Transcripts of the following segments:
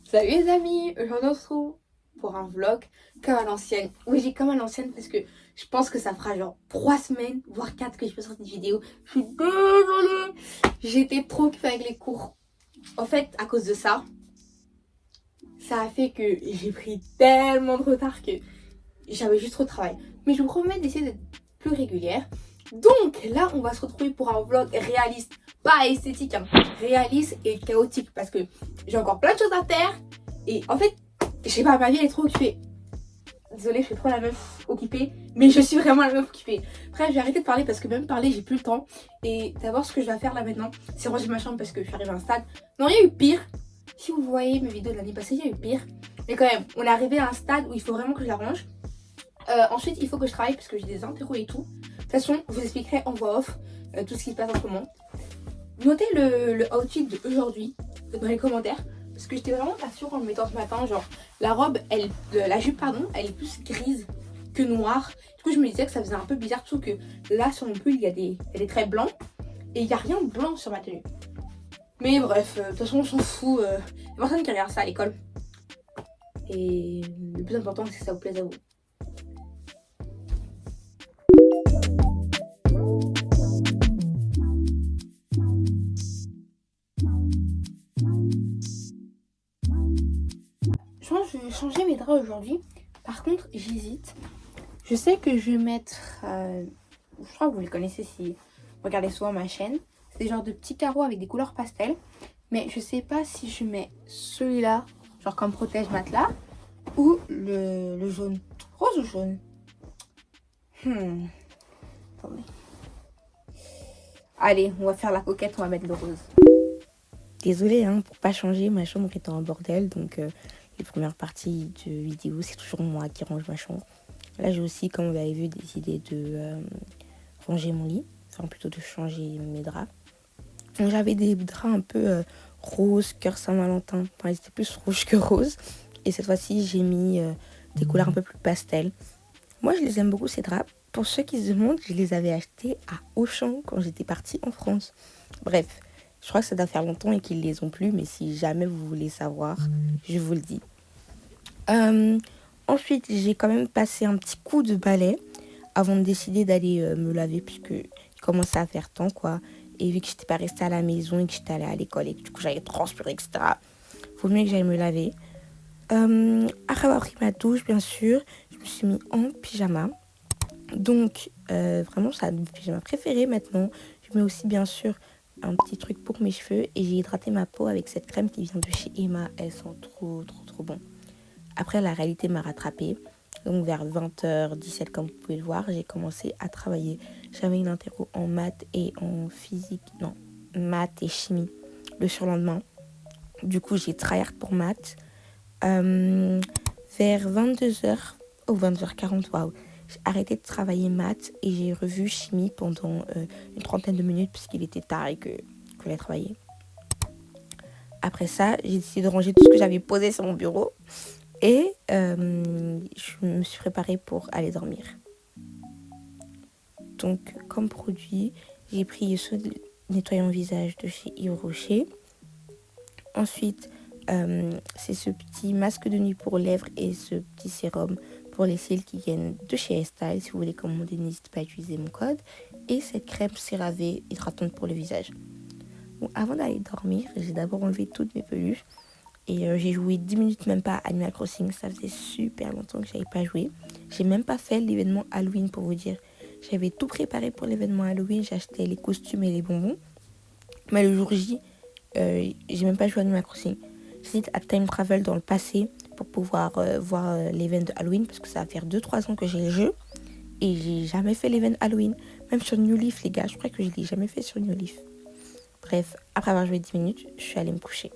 Salut les amis, aujourd'hui on se retrouve pour un vlog comme à l'ancienne. Oui, j'ai comme à l'ancienne parce que je pense que ça fera genre 3 semaines, voire 4 que je peux sortir une vidéo. Je suis désolée, j'étais trop occupée avec les cours. En fait, à cause de ça, ça a fait que j'ai pris tellement de retard que j'avais juste trop de travail. Mais je vous promets d'essayer d'être plus régulière. Donc là, on va se retrouver pour un vlog réaliste, pas esthétique, hein, réaliste et chaotique parce que j'ai encore plein de choses à faire. Et en fait, je sais pas, ma vie elle est trop occupée. Désolée, je suis trop la meuf occupée, mais je suis vraiment la meuf occupée. Bref, je vais arrêter de parler parce que même parler, j'ai plus le temps. Et d'abord, ce que je vais faire là maintenant, c'est ranger ma chambre parce que je suis arrivée à un stade. Non, il y a eu pire. Si vous voyez mes vidéos de l'année passée, il y a eu pire. Mais quand même, on est arrivé à un stade où il faut vraiment que je la range. Ensuite, il faut que je travaille parce que j'ai des interros et tout. De toute façon, je vous expliquerai en voix off tout ce qui se passe en ce moment. Notez le outfit d'aujourd'hui dans les commentaires. Parce que j'étais vraiment pas sûre en le mettant ce matin. Genre, la robe, la jupe, pardon, elle est plus grise que noire. Du coup, je me disais que ça faisait un peu bizarre. Surtout que là, sur mon pull, elle est très blanc. Et il n'y a rien de blanc sur ma tenue. Mais bref, de toute façon, on s'en fout. Il n'y a personne qui regarde ça à l'école. Et le plus important, c'est que ça vous plaise à vous. Je pense que je vais changer mes draps aujourd'hui. Par contre, j'hésite. Je sais que je vais mettre... je crois que vous les connaissez si vous regardez souvent ma chaîne. C'est des genres de petits carreaux avec des couleurs pastel. Mais je sais pas si je mets celui-là, genre comme protège matelas, ou le jaune. Rose ou jaune? Attendez. Allez, on va faire la coquette, on va mettre le rose. Désolée, hein, pour pas changer, ma chambre est en bordel. Donc les premières parties de vidéo, c'est toujours moi qui range ma chambre. Là, j'ai aussi, comme vous l'avez vu, décidé de ranger mon lit. Enfin, plutôt de changer mes draps. Donc, j'avais des draps un peu rose, cœur Saint-Valentin. Enfin, ils étaient plus rouge que rose. Et cette fois-ci, j'ai mis des couleurs un peu plus pastel. Moi, je les aime beaucoup, ces draps. Pour ceux qui se demandent, je les avais achetés à Auchan quand j'étais partie en France. Bref, je crois que ça doit faire longtemps et qu'ils les ont plus. Mais si jamais vous voulez savoir, je vous le dis. Ensuite, j'ai quand même passé un petit coup de balai avant de décider d'aller me laver puisque il commençait à faire temps, quoi. Et vu que j'étais pas restée à la maison et que j'étais allée à l'école et que du coup j'allais transpirer, etc., faut mieux que j'aille me laver. Après avoir pris ma douche, bien sûr, je me suis mis en pyjama. Donc, vraiment, c'est mon pyjama préféré maintenant. Je mets aussi, bien sûr, un petit truc pour mes cheveux et j'ai hydraté ma peau avec cette crème qui vient de chez Emma. Elles sont trop, trop, trop bon. Après, la réalité m'a rattrapée. Donc, vers 20h17, comme vous pouvez le voir, j'ai commencé à travailler. J'avais une interro en maths et en physique. Non, maths et chimie le surlendemain. Du coup, j'ai tryhard pour maths. Vers 22h, ou 22h40, waouh, j'ai arrêté de travailler maths et j'ai revu chimie pendant une trentaine de minutes puisqu'il était tard et que je voulais travailler. Après ça, j'ai décidé de ranger tout ce que j'avais posé sur mon bureau. Et je me suis préparée pour aller dormir. Donc, comme produit, j'ai pris ce nettoyant visage de chez Yves Rocher. Ensuite, c'est ce petit masque de nuit pour lèvres et ce petit sérum pour les cils qui viennent de chez Estyle. Si vous voulez commander, n'hésitez pas à utiliser mon code. Et cette crème CeraVe hydratante pour le visage. Bon, avant d'aller dormir, j'ai d'abord enlevé toutes mes peluches. Et j'ai joué 10 minutes même pas à Animal Crossing. Ça faisait super longtemps que j'avais pas joué. J'ai même pas fait l'événement Halloween pour vous dire. J'avais tout préparé pour l'événement Halloween. J'ai acheté les costumes et les bonbons. Mais le jour J, j'ai même pas joué à Animal Crossing. J'hésite à time travel dans le passé pour pouvoir voir l'événement de Halloween. Parce que ça va faire 2-3 ans que j'ai le jeu. Et j'ai jamais fait l'événement Halloween. Même sur New Leaf, les gars. Je crois que je l'ai jamais fait sur New Leaf. Bref, après avoir joué 10 minutes, je suis allée me coucher.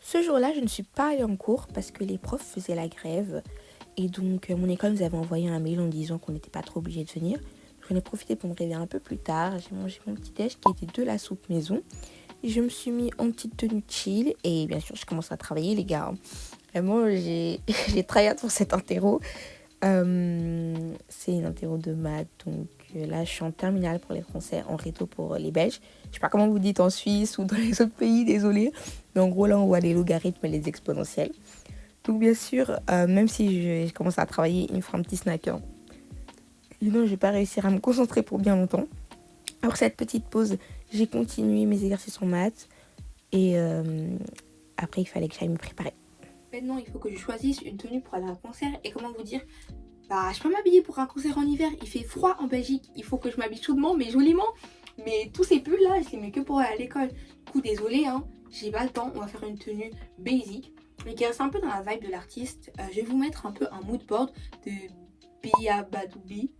Ce jour-là, je ne suis pas allée en cours parce que les profs faisaient la grève. Et donc, mon école nous avait envoyé un mail en disant qu'on n'était pas trop obligé de venir. J'en ai profité pour me réveiller un peu plus tard. J'ai mangé mon petit déj qui était de la soupe maison. Et je me suis mis en petite tenue chill. Et bien sûr, je commence à travailler, les gars. Vraiment, j'ai tryhard pour cette interro. C'est une interro de maths, donc là je suis en terminale pour les français, en réto pour les belges. Je sais pas comment vous dites en Suisse ou dans les autres pays, désolé. Mais en gros là on voit les logarithmes et les exponentiels. Donc bien sûr, même si je commence à travailler, il me faut un petit snack. Hein. Sinon je vais pas réussir à me concentrer pour bien longtemps. Après cette petite pause, j'ai continué mes exercices en maths. Et après il fallait que j'aille me préparer. Maintenant, il faut que je choisisse une tenue pour aller à un concert. Et comment vous dire, bah, je peux m'habiller pour un concert en hiver. Il fait froid en Belgique. Il faut que je m'habille chaudement, mais joliment. Mais tous ces pulls là, je les mets que pour aller à l'école. Du coup, désolé, hein, j'ai pas le temps. On va faire une tenue basic, mais qui reste un peu dans la vibe de l'artiste. Je vais vous mettre un peu un mood board de Bibadoubi.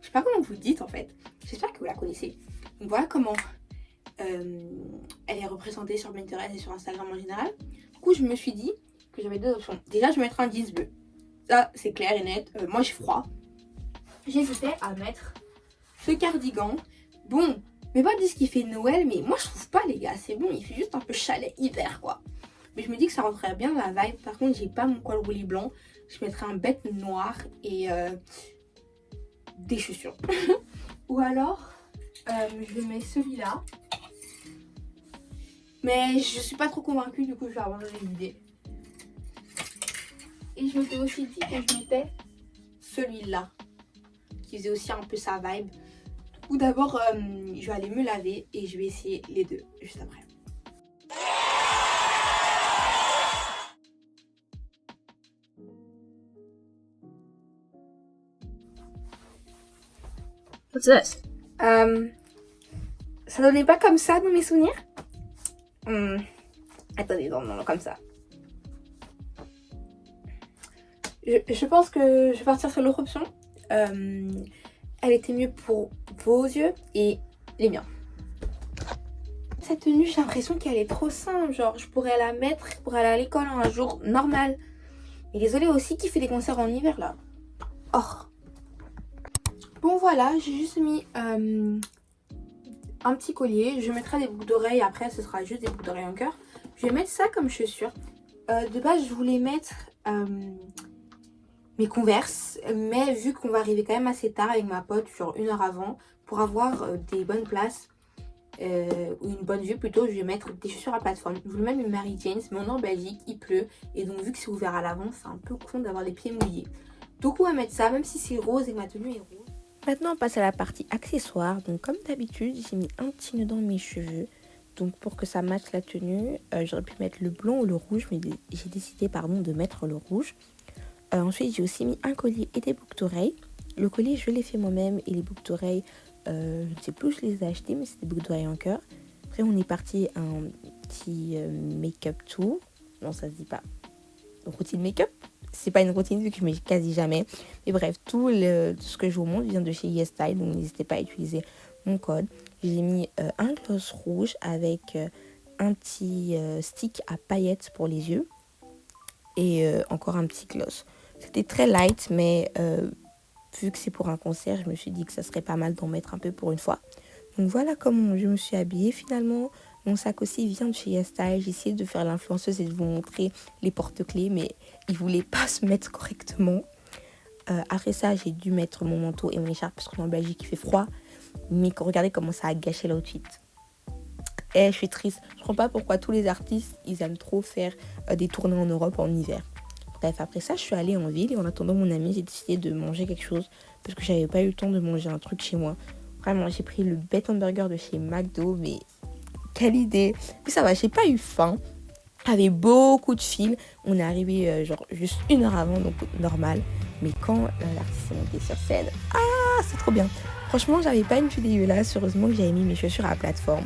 Je sais pas comment vous le dites en fait. J'espère que vous la connaissez. Donc voilà comment elle est représentée sur Pinterest et sur Instagram en général. Du coup, je me suis dit que j'avais deux options. Déjà, je vais mettre un jeans bleu. Ça, c'est clair et net. Moi, j'ai froid. J'hésitais à mettre ce cardigan. Bon, mais pas dire ce qu'il fait Noël, mais moi, je trouve pas, les gars. C'est bon, il fait juste un peu chalet hiver, quoi. Mais je me dis que ça rentrerait bien dans la vibe. Par contre, j'ai pas mon col roulé blanc. Je mettrai un bête noir et des chaussures. Ou alors, je mets celui-là. Mais je suis pas trop convaincue, du coup, je vais avoir une idée. Et je m'étais aussi dit que je mettais celui-là, qui faisait aussi un peu sa vibe. Du coup, d'abord, je vais aller me laver et je vais essayer les deux juste après. What's this? Ça donnait pas comme ça dans mes souvenirs. Attendez, non, comme ça. Je pense que je vais partir sur l'autre option. Elle était mieux pour vos yeux et les miens. Cette tenue, j'ai l'impression qu'elle est trop simple. Genre, je pourrais la mettre pour aller à l'école un jour normal. Et désolée aussi qui fait des concerts en hiver là. Oh. Bon voilà, j'ai juste mis un petit collier. Je mettrai des boucles d'oreilles. Après, ce sera juste des boucles d'oreilles en cœur. Je vais mettre ça comme chaussure. De base, je voulais mettre mes Converse. Mais vu qu'on va arriver quand même assez tard avec ma pote, genre 1 heure avant, pour avoir des bonnes places ou une bonne vue plutôt, je vais mettre des chaussures à plateforme. Je voulais même une Mary Janes, mais on est en Belgique, il pleut. Et donc, vu que c'est ouvert à l'avant, c'est un peu con d'avoir les pieds mouillés. Donc, on va mettre ça, même si c'est rose et que ma tenue est rose. Maintenant, on passe à la partie accessoires. Donc, comme d'habitude, j'ai mis un petit nœud dans mes cheveux. Donc, pour que ça matche la tenue, j'aurais pu mettre le blond ou le rouge, mais j'ai décidé, de mettre le rouge. Ensuite, j'ai aussi mis un collier et des boucles d'oreilles. Le collier, je l'ai fait moi-même et les boucles d'oreilles, je ne sais plus où je les ai achetées, mais c'est des boucles d'oreilles en cœur. Après, on est parti à un petit make-up tour. Non, ça se dit pas. Routine make-up. C'est pas une routine vu que je mets quasi jamais. Mais bref, tout ce que je vous montre vient de chez YesStyle. Donc n'hésitez pas à utiliser mon code. J'ai mis un gloss rouge avec un petit stick à paillettes pour les yeux. Et encore un petit gloss. C'était très light, mais vu que c'est pour un concert, je me suis dit que ça serait pas mal d'en mettre un peu pour une fois. Donc voilà comment je me suis habillée finalement. Mon sac aussi vient de chez YesStyle. J'ai essayé de faire l'influenceuse et de vous montrer les porte-clés, mais ils ne voulaient pas se mettre correctement. Après ça, j'ai dû mettre mon manteau et mon écharpe parce qu'on est en Belgique, il fait froid. Mais regardez comment ça a gâché l'outfit. Et je suis triste. Je ne comprends pas pourquoi tous les artistes, ils aiment trop faire des tournées en Europe en hiver. Bref, après ça, je suis allée en ville et en attendant mon ami, j'ai décidé de manger quelque chose parce que j'avais pas eu le temps de manger un truc chez moi. Vraiment, j'ai pris le bête hamburger de chez McDo, mais quelle idée! Puis ça va, j'ai pas eu faim. Il y avait beaucoup de fils. On est arrivé juste 1 heure avant, donc normal. Mais quand l'artiste est monté sur scène, c'est trop bien. Franchement, j'avais pas une vidéo là. Heureusement que j'avais mis mes chaussures à la plateforme.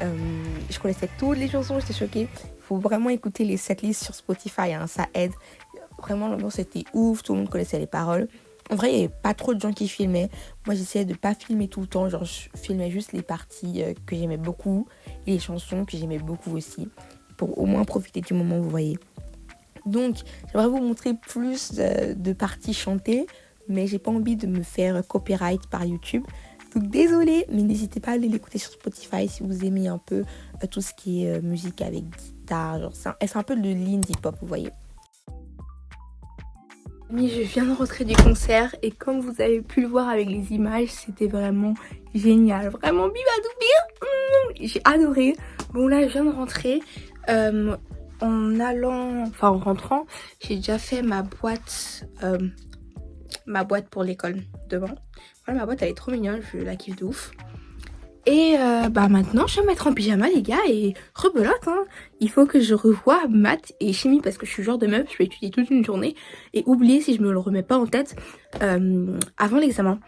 Je connaissais toutes les chansons, j'étais choquée. Il faut vraiment écouter les setlists sur Spotify, hein, ça aide. Vraiment, l'ambiance était ouf, tout le monde connaissait les paroles. En vrai, il n'y avait pas trop de gens qui filmaient. Moi, j'essayais de ne pas filmer tout le temps. Genre, je filmais juste les parties que j'aimais beaucoup et les chansons que j'aimais beaucoup aussi. Pour au moins profiter du moment, vous voyez. Donc, j'aimerais vous montrer plus de parties chantées. Mais j'ai pas envie de me faire copyright par YouTube. Donc, désolée, mais n'hésitez pas à aller l'écouter sur Spotify si vous aimez un peu tout ce qui est musique avec guitare. Genre, c'est un peu de l'indie pop, vous voyez. Mais je viens de rentrer du concert et comme vous avez pu le voir avec les images, c'était vraiment génial. Vraiment bibadou. J'ai adoré. Bon là je viens de rentrer. En rentrant, j'ai déjà fait ma boîte pour l'école devant. Voilà, ma boîte elle est trop mignonne, je la kiffe de ouf. Et maintenant je vais me mettre en pyjama les gars et rebelote hein. Il faut que je revoie maths et chimie parce que je suis le genre de meuf, je vais étudier toute une journée et oublier si je me le remets pas en tête avant l'examen.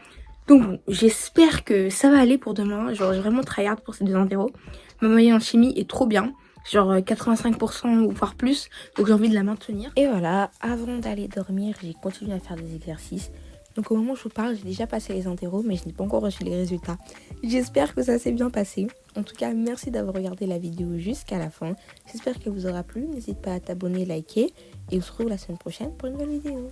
Donc bon, j'espère que ça va aller pour demain, genre j'ai vraiment tryhard pour ces 2 0. Ma moyenne en chimie est trop bien, genre 85% ou voire plus, donc j'ai envie de la maintenir. Et voilà, avant d'aller dormir, j'ai continué à faire des exercices. Donc au moment où je vous parle, j'ai déjà passé les interros, mais je n'ai pas encore reçu les résultats. J'espère que ça s'est bien passé. En tout cas, merci d'avoir regardé la vidéo jusqu'à la fin. J'espère qu'elle vous aura plu. N'hésite pas à t'abonner, liker. Et on se retrouve la semaine prochaine pour une nouvelle vidéo.